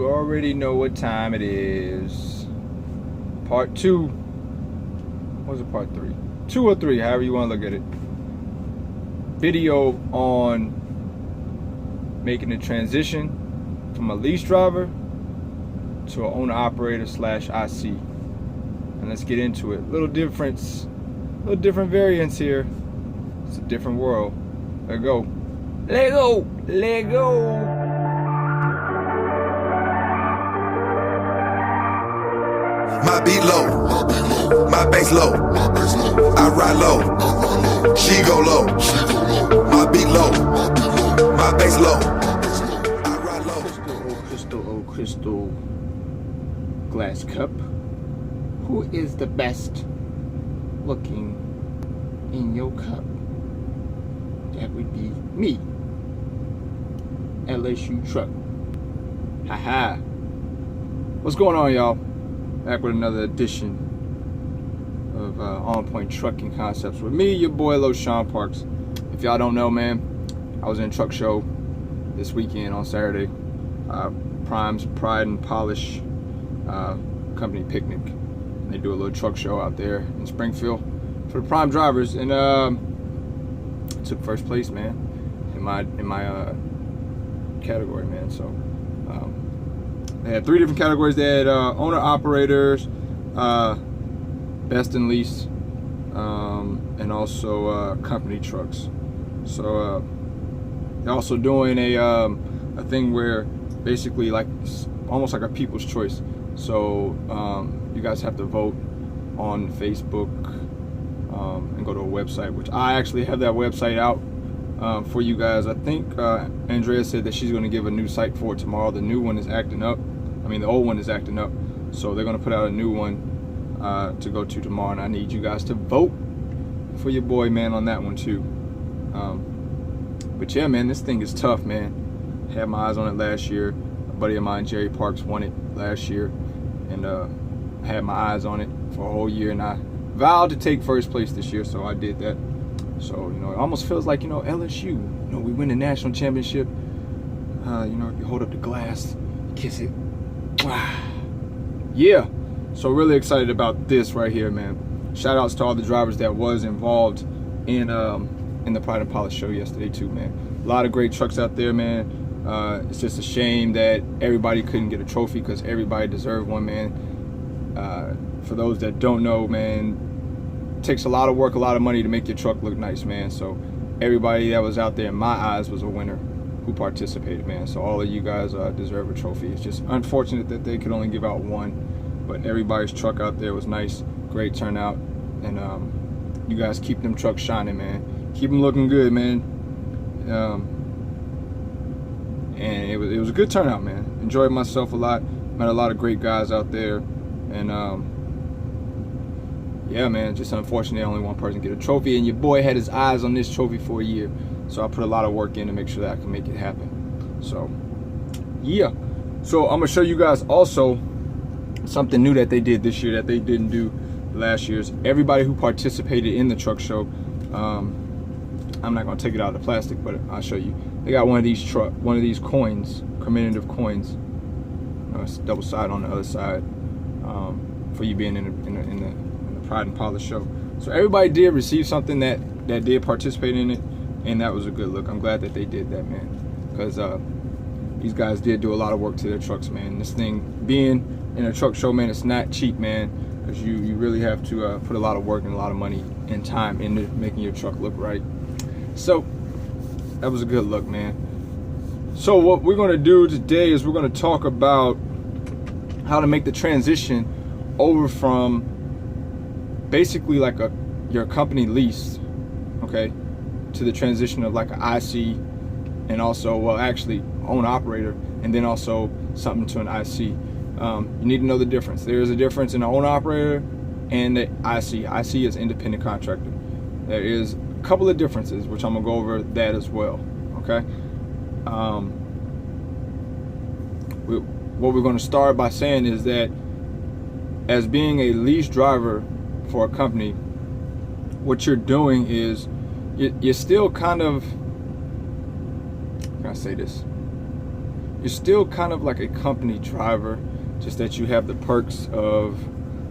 You already know what time it is. Part 2. What was it, part 3? 2 or 3, however you want to look at it. Video on making the transition from a lease driver to an owner-operator / IC. And let's get into it. Little different variance here. It's a different world. Let go. Let go. Let go. My beat low, my bass low, I ride low, she go low. My beat low, my bass low, I ride low. Oh crystal glass cup. Who is the best looking in your cup? That would be me. LSU truck. Haha. What's going on, y'all? Back with another edition of On Point Trucking Concepts with me, your boy LoShawn Parks. If y'all don't know, man, I was in a truck show this weekend on Saturday. Prime's Pride and Polish company picnic. And they do a little truck show out there in Springfield for the Prime drivers, and took first place, man, in my category, man. So. They had 3 different categories. They had owner-operators, best in lease, and also company trucks. So they're also doing a thing where basically like almost like a people's choice. So you guys have to vote on Facebook and go to a website, which I actually have that website out for you guys. I think Andrea said that she's going to give a new site for it tomorrow. The new one is acting up. The old one is acting up, so they're gonna put out a new one to go to tomorrow, and I need you guys to vote for your boy, man, on that one too. But yeah, man, this thing is tough, man. Had my eyes on it last year. A buddy of mine, Jerry Parks, won it last year, and I had my eyes on it for a whole year, and I vowed to take first place this year, so I did that. So it almost feels like LSU. We win the national championship. If you hold up the glass, kiss it. Yeah, so really excited about this right here, man. Shout outs to all the drivers that was involved in the Pride and Polish show yesterday too, man. A lot of great trucks out there, man. It's just a shame that everybody couldn't get a trophy, because everybody deserved one, man. For those that don't know, man, it takes a lot of work, a lot of money to make your truck look nice, man. So everybody that was out there, in my eyes, was a winner who participated, man. So all of you guys deserve a trophy. It's just unfortunate that they could only give out one, but everybody's truck out there was nice, great turnout, and you guys keep them trucks shining, man. Keep them looking good, man. And it was a good turnout, man. Enjoyed myself a lot. Met a lot of great guys out there, and yeah, man, just unfortunately only one person get a trophy, and your boy had his eyes on this trophy for a year. So I put a lot of work in to make sure that I can make it happen. So, yeah. So I'm going to show you guys also something new that they did this year that they didn't do last year's. Everybody who participated in the truck show, I'm not going to take it out of the plastic, but I'll show you. They got one of these coins, commemorative coins. It's double side on the other side, for you being in the Pride and Polish show. So everybody did receive something that did participate in it. And that was a good look. I'm glad that they did that, man, because these guys did do a lot of work to their trucks, man. This thing, being in a truck show, man, it's not cheap, man, because you really have to put a lot of work and a lot of money and time into making your truck look right. So that was a good look, man. So what we're going to do today is we're going to talk about how to make the transition over from basically like your company lease, okay, to the transition of like an IC, and also, well, actually owner operator, and then also something to an IC. You need to know the difference. There is a difference in an owner operator and the IC. IC is independent contractor. There is a couple of differences, which I'm gonna go over that as well. Okay. What we're gonna start by saying is that as being a lease driver for a company, what you're doing is you're still kind of, how can I say this? you're still kind of like a company driver, just that you have the perks of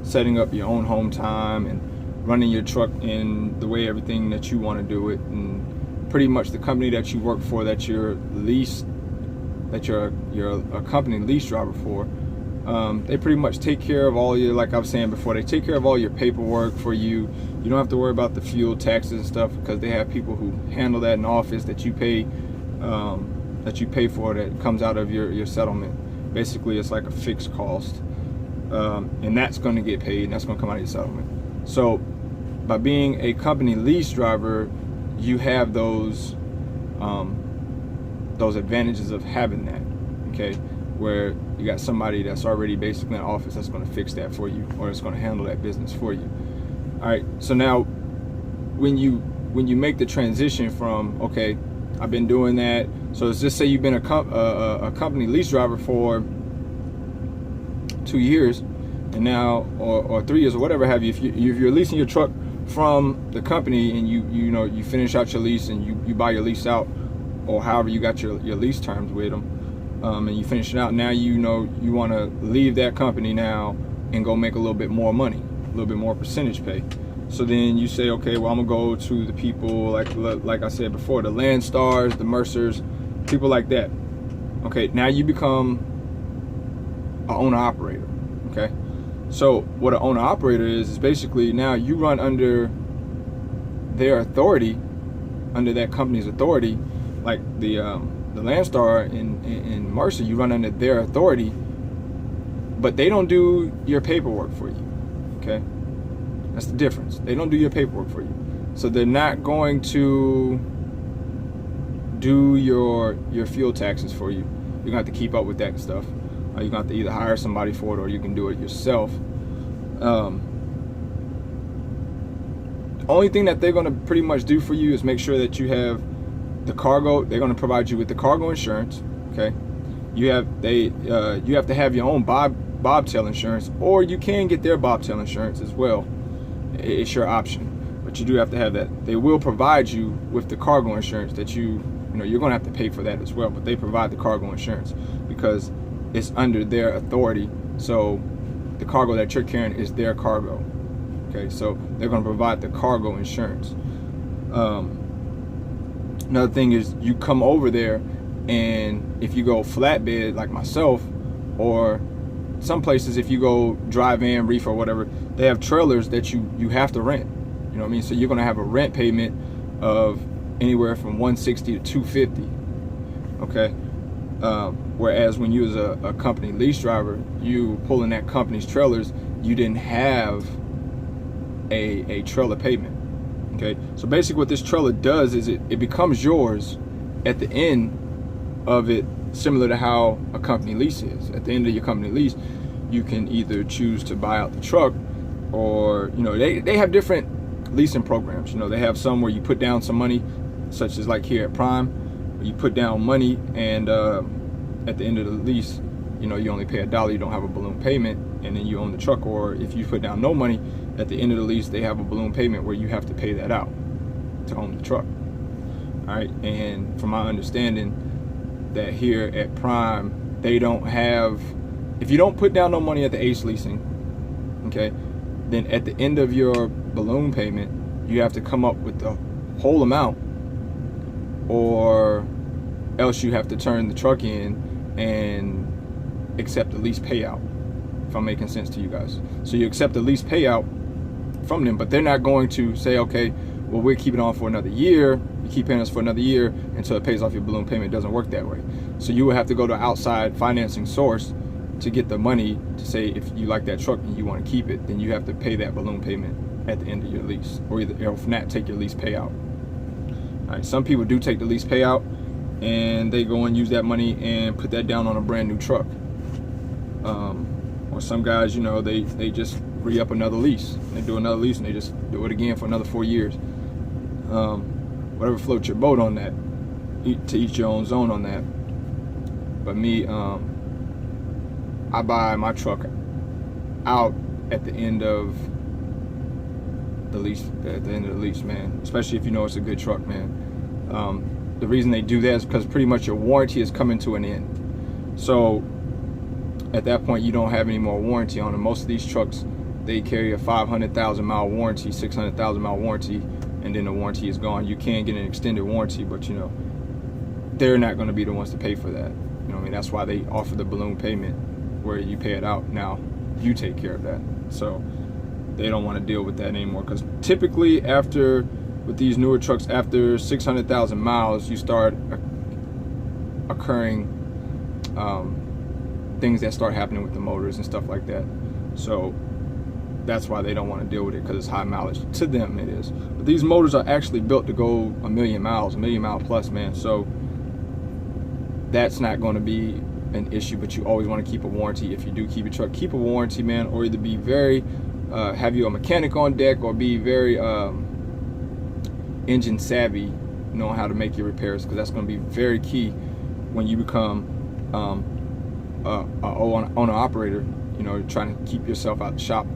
setting up your own home time and running your truck in the way everything that you want to do it. And pretty much the company that you work for, that you're a company lease driver for, they pretty much take care of all your, like I was saying before, they take care of all your paperwork for you. You don't have to worry about the fuel taxes and stuff, because they have people who handle that in office that you pay for, that comes out of your settlement. Basically, it's like a fixed cost, and that's going to get paid, and that's going to come out of your settlement. So by being a company lease driver, you have those advantages of having that, okay, where you got somebody that's already basically in office that's going to fix that for you, or it's going to handle that business for you. All right, so now when you make the transition from, okay, I've been doing that, so let's just say you've been a company lease driver for 2 years, and now, or 3 years, or whatever have you, if you're leasing your truck from the company, and you finish out your lease, and you buy your lease out, or however you got your lease terms with them, and you finish it out, now you want to leave that company now and go make a little bit more money, a little bit more percentage pay. So then you say, okay, well, I'm gonna go to the people like I said before, the Landstars, the Mercers, people like that. Okay, now you become an owner-operator. Okay, so what an owner-operator is basically, now you run under their authority, under that company's authority. Like the Landstar in Mercer, you run under their authority, but they don't do your paperwork for you. Okay, that's the difference. They don't do your paperwork for you, so they're not going to do your fuel taxes for you. You're gonna have to keep up with that stuff. You're gonna have to either hire somebody for it, or you can do it yourself. The only thing that they're gonna pretty much do for you is make sure that you have the cargo. They're gonna provide you with the cargo insurance. Okay, you have to have your own bobtail insurance, or you can get their bobtail insurance as well. It's your option, but you do have to have that. They will provide you with the cargo insurance that you're gonna have to pay for that as well, but they provide the cargo insurance because it's under their authority. So the cargo that you're carrying is their cargo. Okay, so they're gonna provide the cargo insurance. Another thing is, you come over there, and if you go flatbed like myself, or some places, if you go dry van, reefer, or whatever, they have trailers that you have to rent. You know what I mean? So you're gonna have a rent payment of anywhere from $160 to $250. Okay. Whereas when you was a company lease driver, you pulling that company's trailers, you didn't have a trailer payment. Okay. So basically, what this trailer does is it becomes yours at the end of it, similar to how a company lease is. At the end of your company lease, you can either choose to buy out the truck, or they have different leasing programs. They have some where you put down some money, such as like here at Prime, where you put down money, and at the end of the lease, you only pay $1. You don't have a balloon payment, and then you own the truck. Or if you put down no money, at the end of the lease, they have a balloon payment where you have to pay that out to own the truck. All right, and from my understanding, that here at Prime, they don't have, if you don't put down no money at the Ace leasing, okay, then at the end of your balloon payment, you have to come up with the whole amount, or else you have to turn the truck in and accept the lease payout, if I'm making sense to you guys. So you accept the lease payout from them, but they're not going to say, okay, well, we're keeping it on for another year, you keep paying us for another year until it pays off your balloon payment. It doesn't work that way. So you will have to go to an outside financing source to get the money to say, if you like that truck and you want to keep it, then you have to pay that balloon payment at the end of your lease, or either if not, take your lease payout. All right, some people do take the lease payout, and they go and use that money and put that down on a brand new truck. Or some guys, they just re-up another lease. They do another lease, and they just do it again for another 4 years. Whatever floats your boat on that, to each your own zone on that. But me, I buy my truck out at the end of the lease. At the end of the lease, man. Especially if it's a good truck, man. The reason they do that is because pretty much your warranty is coming to an end. So at that point, you don't have any more warranty on them. Most of these trucks, they carry a 500,000 mile warranty, 600,000 mile warranty, and then the warranty is gone. You can get an extended warranty, but you know, they're not going to be the ones to pay for that. You know what I mean? That's why they offer the balloon payment where you pay it out. Now, you take care of that. So they don't want to deal with that anymore, because typically with these newer trucks, after 600,000 miles, you start occurring things that start happening with the motors and stuff like that. So that's why they don't want to deal with it, because it's high mileage. To them it is. But these motors are actually built to go a million mile plus, man. So that's not going to be an issue, but you always want to keep a warranty. If you do keep your truck, keep a warranty, man, or either be very have you a mechanic on deck, or be very engine savvy, knowing how to make your repairs, because that's going to be very key when you become owner operator. You know, trying to keep yourself out the shop.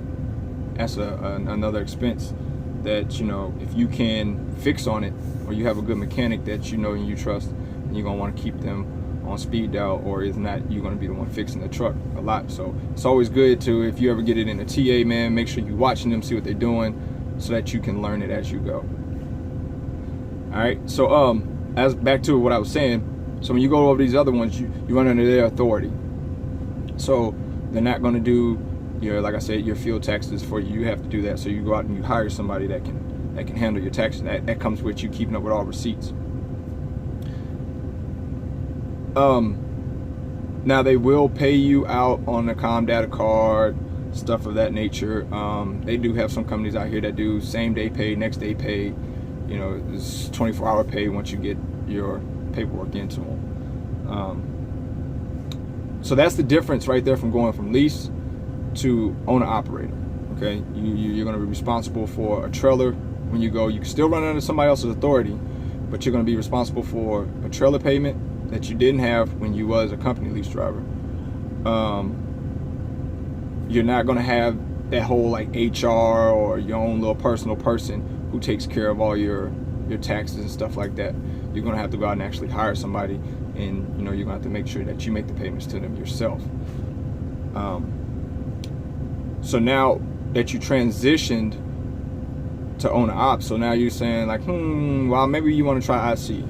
That's another expense that, you know, if you can fix on it, or you have a good mechanic that you know and you trust, and you're gonna want to keep them on speed dial, or if not, you're gonna be the one fixing the truck a lot. So it's always good to, if you ever get it in a TA, man, make sure you're watching them, see what they're doing, so that you can learn it as you go. All right. So as back to what I was saying. So when you go over these other ones, you run under their authority. So they're not going to do your, like I said, your field taxes for you. You have to do that. So you go out and you hire somebody that can handle your taxes. That comes with you keeping up with all receipts. Now they will pay you out on a COM data card, stuff of that nature. They do have some companies out here that do same day pay, next day pay. You know, it's 24-hour pay once you get your paperwork into them. So that's the difference right there from going from lease to owner operator. Okay, you're going to be responsible for a trailer when you go. You can still run under somebody else's authority, but you're going to be responsible for a trailer payment that you didn't have when you was a company lease driver. You're not going to have that whole like HR or your own little personal person who takes care of all your taxes and stuff like that. You're going to have to go out and actually hire somebody, and you know, you're going to have to make sure that you make the payments to them yourself. So now that you transitioned to owner ops, so now you're saying like, well, maybe you want to try IC.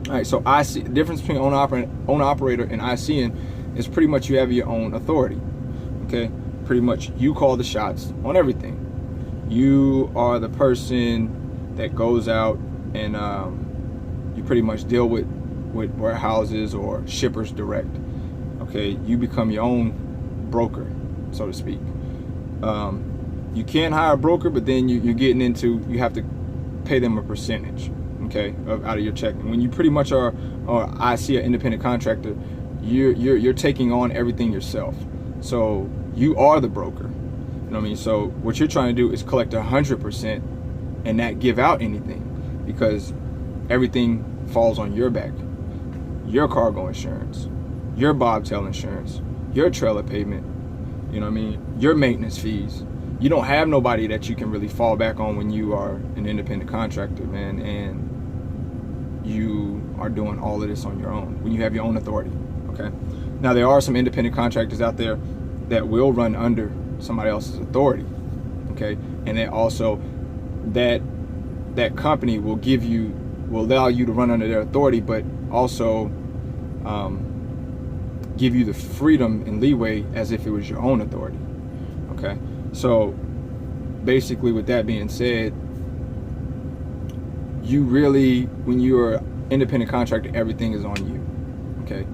All right, so IC, the difference between owner operator and ICing is pretty much you have your own authority. Okay, pretty much you call the shots on everything. You are the person that goes out and you pretty much deal with warehouses or shippers direct. Okay, you become your own broker, so to speak. You can hire a broker, but then you're getting into, you have to pay them a percentage, okay, out of your check. And when you pretty much are I see an independent contractor, you're taking on everything yourself. So you are the broker. You know what I mean? So what you're trying to do is collect 100% and not give out anything, because everything falls on your back. Your cargo insurance, your bobtail insurance, your trailer payment, you know what I mean, your maintenance fees. You don't have nobody that you can really fall back on when you are an independent contractor, man, and you are doing all of this on your own, when you have your own authority. Okay, now there are some independent contractors out there that will run under somebody else's authority, okay, and then also that company will allow you to run under their authority, but also give you the freedom and leeway as if it was your own authority. Okay, so basically, with that being said, you really, when you're an independent contractor, everything is on you. Okay,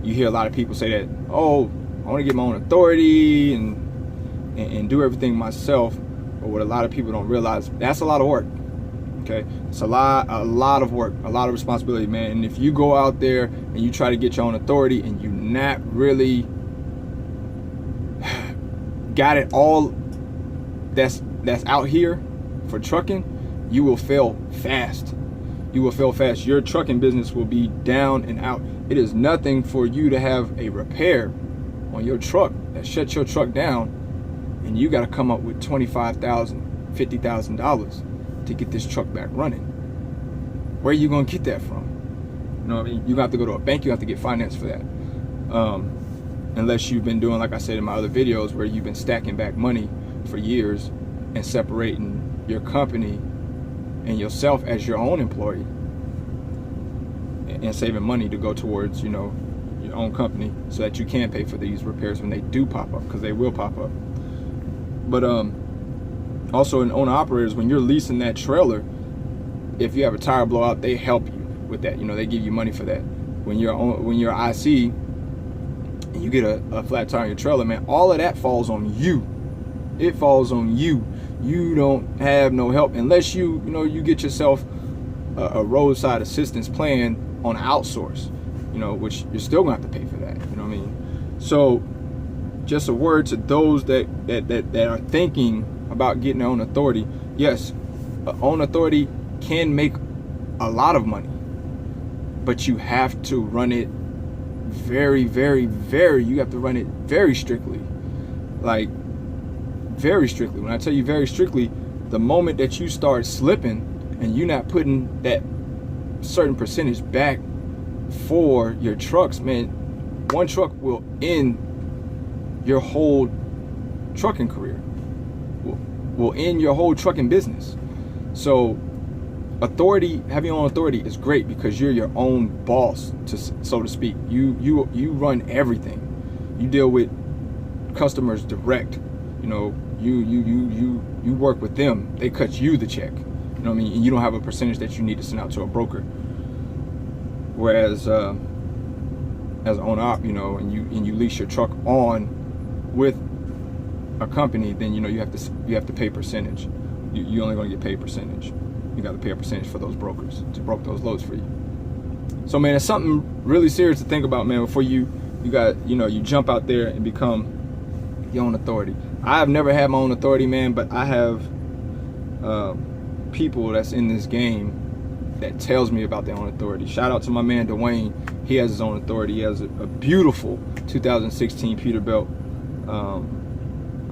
you hear a lot of people say that, oh, I want to get my own authority and do everything myself. But what a lot of people don't realize, that's a lot of work. Okay, it's a lot of work, a lot of responsibility, man. And if you go out there and you try to get your own authority and you not really got it all that's out here for trucking, you will fail fast. You will fail fast. Your trucking business will be down and out. It is nothing for you to have a repair on your truck that shuts your truck down, and you got to come up with $25,000, $50,000 to get this truck back running. Where are you going to get that from? You know what I mean? You have to go to a bank. You have to get finance for that. Unless you've been doing, like I said in my other videos, where you've been stacking back money for years and separating your company and yourself as your own employee and saving money to go towards, you know, your own company, so that you can pay for these repairs when they do pop up, because they will pop up. But also in owner operators, when you're leasing that trailer, if you have a tire blowout, they help you with that. You know, they give you money for that. When you're IC and you get a flat tire on your trailer, man, all of that falls on you. It falls on you. You don't have no help unless you get yourself a roadside assistance plan on outsource, you know, which you're still gonna have to pay for that. You know what I mean? So just a word to those that are thinking about getting their own authority. Yes, own authority can make a lot of money, but you have to run it very, very, very, you have to run it very strictly. Like, very strictly. When I tell you very strictly, the moment that you start slipping and you're not putting that certain percentage back for your trucks, man, one truck will end your whole trucking career, will end your whole trucking business. So authority, having your own authority is great because you're your own boss, so to speak. You run everything. You deal with customers direct. You know, you work with them. They cut you the check. You know what I mean? And you don't have a percentage that you need to send out to a broker. Whereas as an owner op, you know, and you lease your truck on with a company, then you know you have to pay percentage. You only gonna get paid percentage. You got to pay a percentage for those brokers to broker those loads for you. So man, it's something really serious to think about, man, before you jump out there and become your own authority. I have never had my own authority, man, but I have people that's in this game that tells me about their own authority. Shout out to my man Dwayne. He has his own authority. He has a beautiful 2016 Peterbilt. I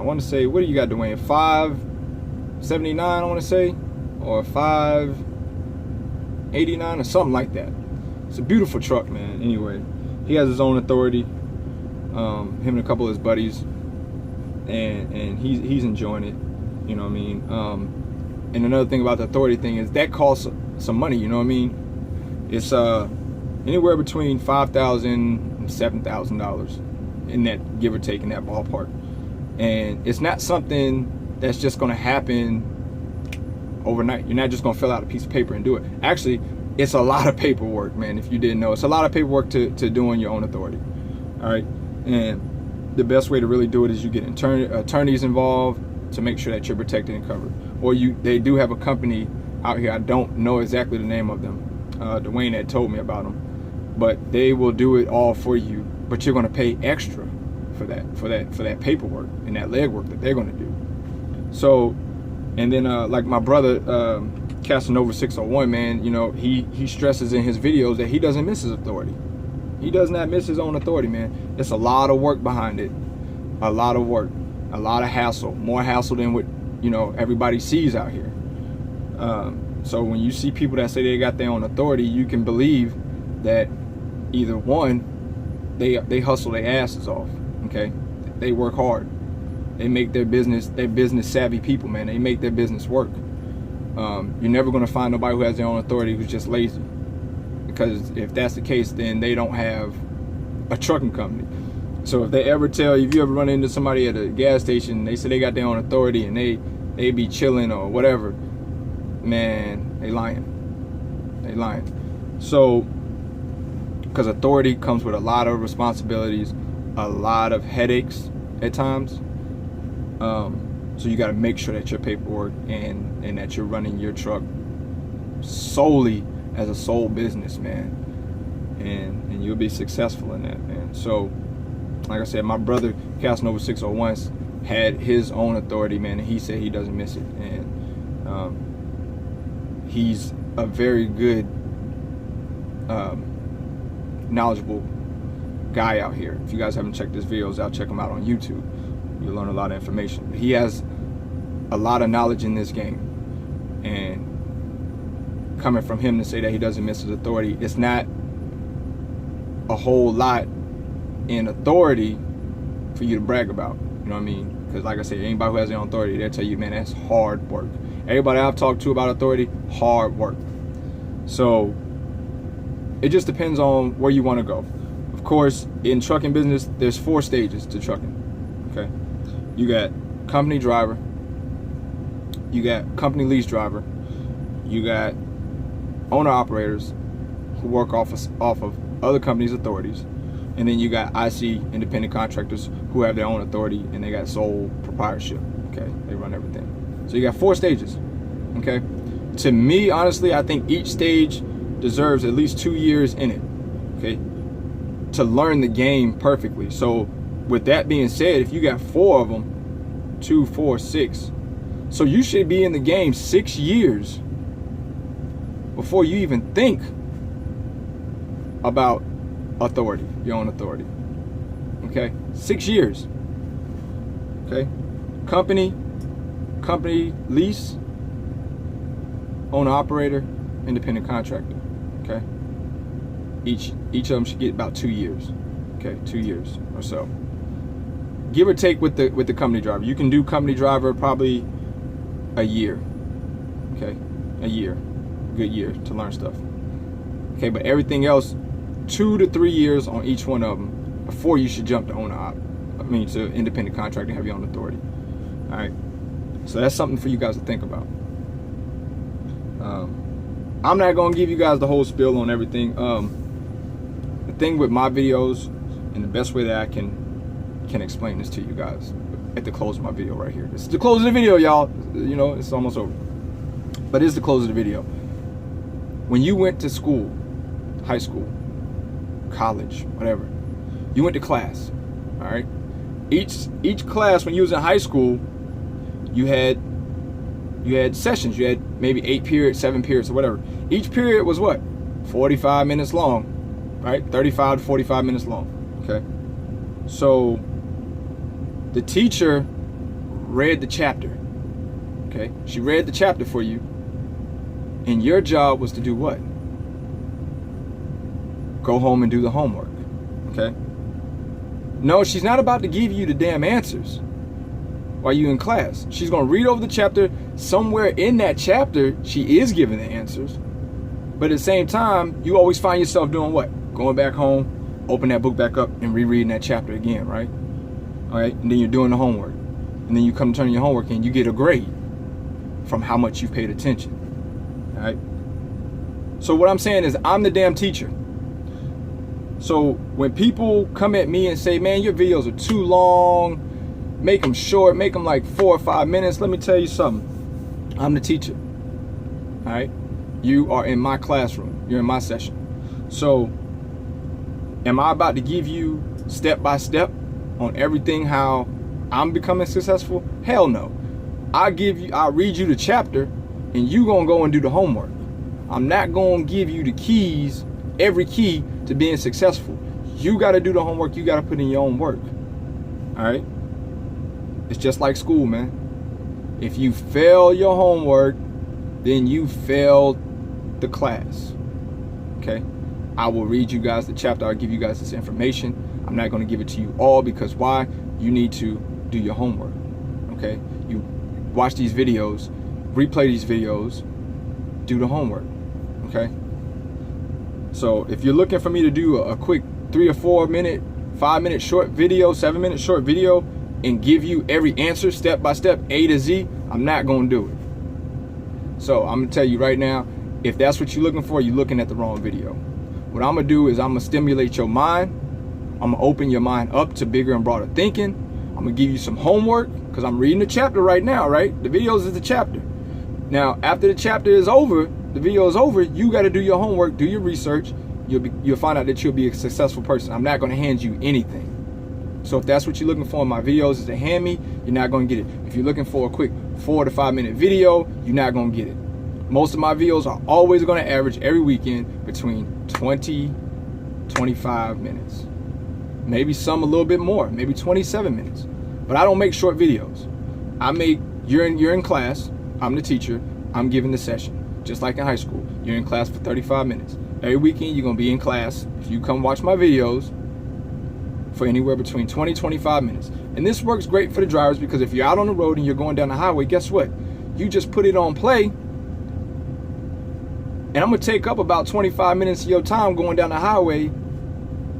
want to say, what do you got, Dwayne? 579, I want to say, or 589 or something like that. It's a beautiful truck, man. Anyway, he has his own authority. Him and a couple of his buddies, and he's enjoying it. You know what I mean? And another thing about the authority thing is that costs some money. You know what I mean? It's anywhere between $5,000 and $7,000 in that, give or take, in that ballpark. And it's not something that's just going to happen overnight. You're not just going to fill out a piece of paper and do it. Actually, it's a lot of paperwork, man. If you didn't know, it's a lot of paperwork to doing your own authority. All right. And the best way to really do it is you get attorneys involved to make sure that you're protected and covered. Or they do have a company out here. I don't know exactly the name of them. Dwayne had told me about them, but they will do it all for you. But you're going to pay extra for that paperwork and that legwork that they're going to do. So, and then like my brother Casanova 601, man, you know, he stresses in his videos that he doesn't miss his authority. He does not miss his own authority, man. It's a lot of work behind it. A lot of work, a lot of hassle, more hassle than what, you know, everybody sees out here. So when you see people that say they got their own authority, you can believe that either one, they hustle their asses off. Okay, they work hard. They make their business savvy people, man. They make their business work. You're never going to find nobody who has their own authority who's just lazy. Because if that's the case, then they don't have a trucking company. So if you ever run into somebody at a gas station, they say they got their own authority and they be chilling or whatever, man, they lying. So, because authority comes with a lot of responsibilities, a lot of headaches at times. So you got to make sure that your paperwork and that you're running your truck solely as a sole business, man, and you'll be successful in that, man. So like I said, my brother Casanova 601 had his own authority, man, and he said he doesn't miss it. And he's a very good knowledgeable guy out here. If you guys haven't checked his videos out, check him out on YouTube. You'll learn a lot of information. He has a lot of knowledge in this game, and coming from him to say that he doesn't miss his authority, it's not a whole lot in authority for you to brag about. You know what I mean? Because like I said, anybody who has their own authority, they'll tell you, man, that's hard work. Everybody I've talked to about authority, hard work. So it just depends on where you want to go. Of course, in trucking business, there's 4 stages to trucking. Okay, you got company driver, you got company lease driver, you got owner operators who work off of other companies' authorities, and then you got IC, independent contractors, who have their own authority and they got sole proprietorship. Okay, they run everything. So you got 4 stages. Okay, to me, honestly, I think each stage deserves at least 2 years in it. Okay, to learn the game perfectly. So with that being said, if you got 4 of them, 2, 4, 6, so you should be in the game 6 years before you even think about authority, your own authority. Okay, 6 years. Okay, company lease, owner operator, independent contractor. Okay, each of them should get about 2 years. Okay, 2 years or so, give or take with the company driver. You can do company driver probably a year. Okay, a year, good year to learn stuff. Okay, but everything else, 2 to 3 years on each one of them before you should jump to to independent contractor and have your own authority. All right, so that's something for you guys to think about. I'm not gonna give you guys the whole spiel on everything. The thing with my videos, and the best way that I can explain this to you guys at the close of my video right here. This is the close of the video, y'all. You know, it's almost over, but it's the close of the video. When you went to school, high school, college, whatever, you went to class. All right, each class, when you was in high school, you had sessions. You had maybe 8 periods, 7 periods, or whatever. Each period was what, 45 minutes long, right? 35 to 45 minutes long. Okay, so the teacher read the chapter. Okay, she read the chapter for you, and your job was to do what? Go home and do the homework. Okay, no, she's not about to give you the damn answers while you in class. She's gonna read over the chapter. Somewhere in that chapter, she is giving the answers, but at the same time, you always find yourself doing what? Going back home, open that book back up, and rereading that chapter again, right? All right, and then you're doing the homework, and then you come turn your homework in, you get a grade from how much you've paid attention. All right. So what I'm saying is, I'm the damn teacher. So when people come at me and say, man, your videos are too long, make them short, make them like 4 or 5 minutes, let me tell you something. I'm the teacher. All right, you are in my classroom, you're in my session. So am I about to give you step by step on everything how I'm becoming successful? Hell no. I'll read you the chapter, and you gonna go and do the homework. I'm not gonna give you the keys, every key to being successful. You gotta do the homework, you gotta put in your own work. All right, it's just like school, man. If you fail your homework, then you failed the class. Okay, I will read you guys the chapter, I'll give you guys this information. I'm not going to give it to you all, because why? You need to do your homework. Okay, you watch these videos, replay these videos, do the homework. Okay, so if you're looking for me to do a quick 3 or 4 minute, 5 minute short video, 7 minute short video, and give you every answer step by step, A to Z, I'm not gonna do it. So I'm gonna tell you right now, if that's what you're looking for, you're looking at the wrong video. What I'm gonna do is I'm gonna stimulate your mind. I'm gonna open your mind up to bigger and broader thinking. I'm gonna give you some homework, because I'm reading the chapter right now, right? The videos is the chapter. Now, after the chapter is over, the video is over, you gotta do your homework, do your research. You'll find out that you'll be a successful person. I'm not gonna hand you anything. So if that's what you're looking for in my videos, is to hand me, you're not gonna get it. If you're looking for a quick 4 to 5 minute video, you're not gonna get it. Most of my videos are always gonna average every weekend between 20, 25 minutes. Maybe some a little bit more, maybe 27 minutes. But I don't make short videos. You're in class, I'm the teacher, I'm giving the session. Just like in high school, you're in class for 35 minutes. Every weekend you're gonna be in class. If you come watch my videos for anywhere between 20 and 25 minutes. And this works great for the drivers because if you're out on the road and you're going down the highway, guess what? You just put it on play, and I'm gonna take up about 25 minutes of your time going down the highway,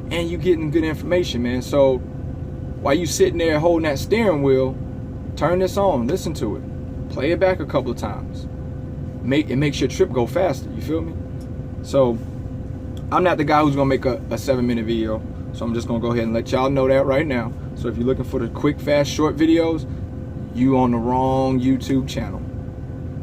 and you getting good information, man. So while you sitting there holding that steering wheel, turn this on, listen to it, play it back a couple of times. It makes your trip go faster, you feel me? So I'm not the guy who's gonna make a 7-minute video, so I'm just gonna go ahead and let y'all know that right now. So if you're looking for the quick, fast, short videos, you on the wrong YouTube channel,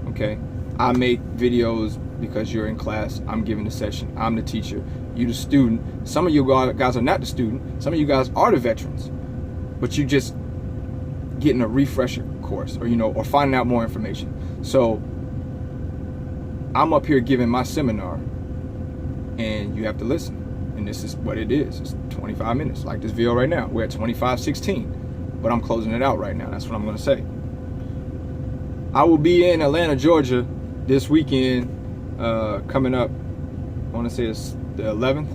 okay? I make videos because you're in class, I'm giving the session, I'm the teacher, you the student. Some of you guys are not the student, some of you guys are the veterans, but you just getting a refresher course, or or finding out more information. So I'm up here giving my seminar, and you have to listen. And this is what it is. It's 25 minutes, like this video right now. We're at 25:16, but I'm closing it out right now. That's what I'm gonna say. I will be in Atlanta, Georgia this weekend, coming up, I wanna say it's the 11th,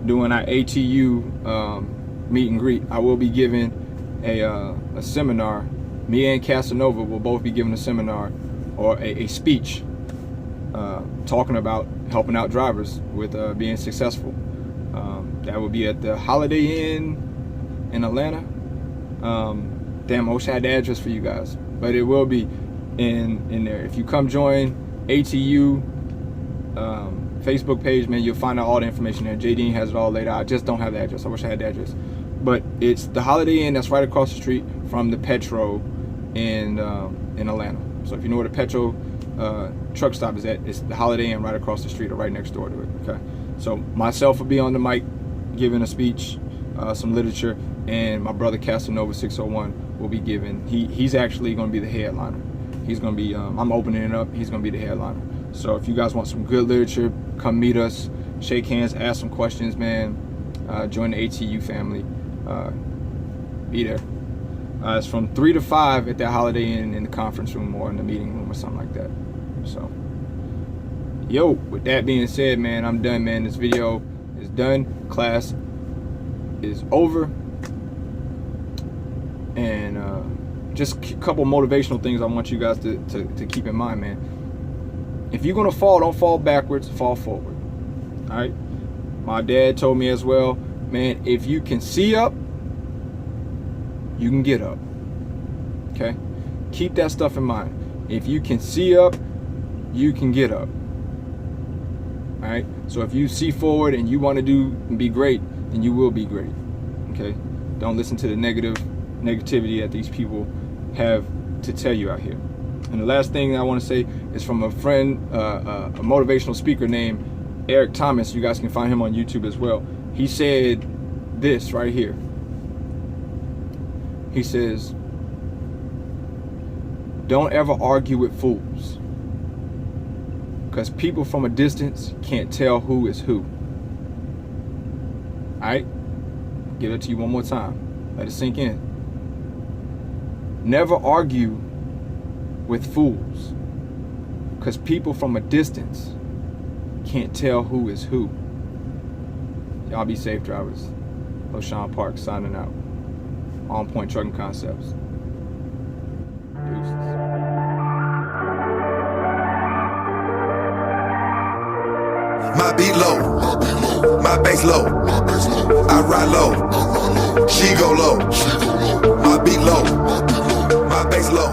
doing our ATU meet and greet. I will be giving a seminar. Me and Casanova will both be giving a seminar or a speech talking about helping out drivers with being successful. That will be at the Holiday Inn in Atlanta. Damn, I wish I had the address for you guys, but it will be in there. If you come join ATU Facebook page, man, you'll find out all the information there. JD has it all laid out. I just don't have the address. I wish I had the address. But it's the Holiday Inn that's right across the street from the Petro in Atlanta. So if you know where the Petro truck stop is at, it's the Holiday Inn right across the street or right next door to it. Okay. So myself will be on the mic giving a speech, some literature, and my brother Casanova 601 will be giving. He's actually going to be the headliner. He's going to be. I'm opening it up. He's going to be the headliner. So if you guys want some good literature, come meet us, shake hands, ask some questions, man. Join the ATU family. Be there. It's from 3 to 5 at that Holiday Inn in the conference room or in the meeting room or something like that. So, yo, with that being said, man, I'm done, man. This video is done. Class is over. And just a couple motivational things I want you guys to keep in mind, man. If you're gonna fall, don't fall backwards, fall forward. All right. My dad told me as well, man, if you can see up, you can get up. Okay? Keep that stuff in mind. If you can see up, you can get up. All right? So if you see forward and you want to do and be great, then you will be great. Okay? Don't listen to the negativity that these people have to tell you out here. And the last thing I want to say is from a friend, a motivational speaker named Eric Thomas. You guys can find him on YouTube as well. He said this right here. He says, don't ever argue with fools, because people from a distance can't tell who is who. All right? Give it to you one more time. Let it sink in. Never argue with fools, because people from a distance can't tell who is who. Y'all be safe, drivers. LoShawn Park signing out. On Point Trucking Concepts. Deuces. My beat low, my bass low, I ride low, she go low. My beat low, my bass low.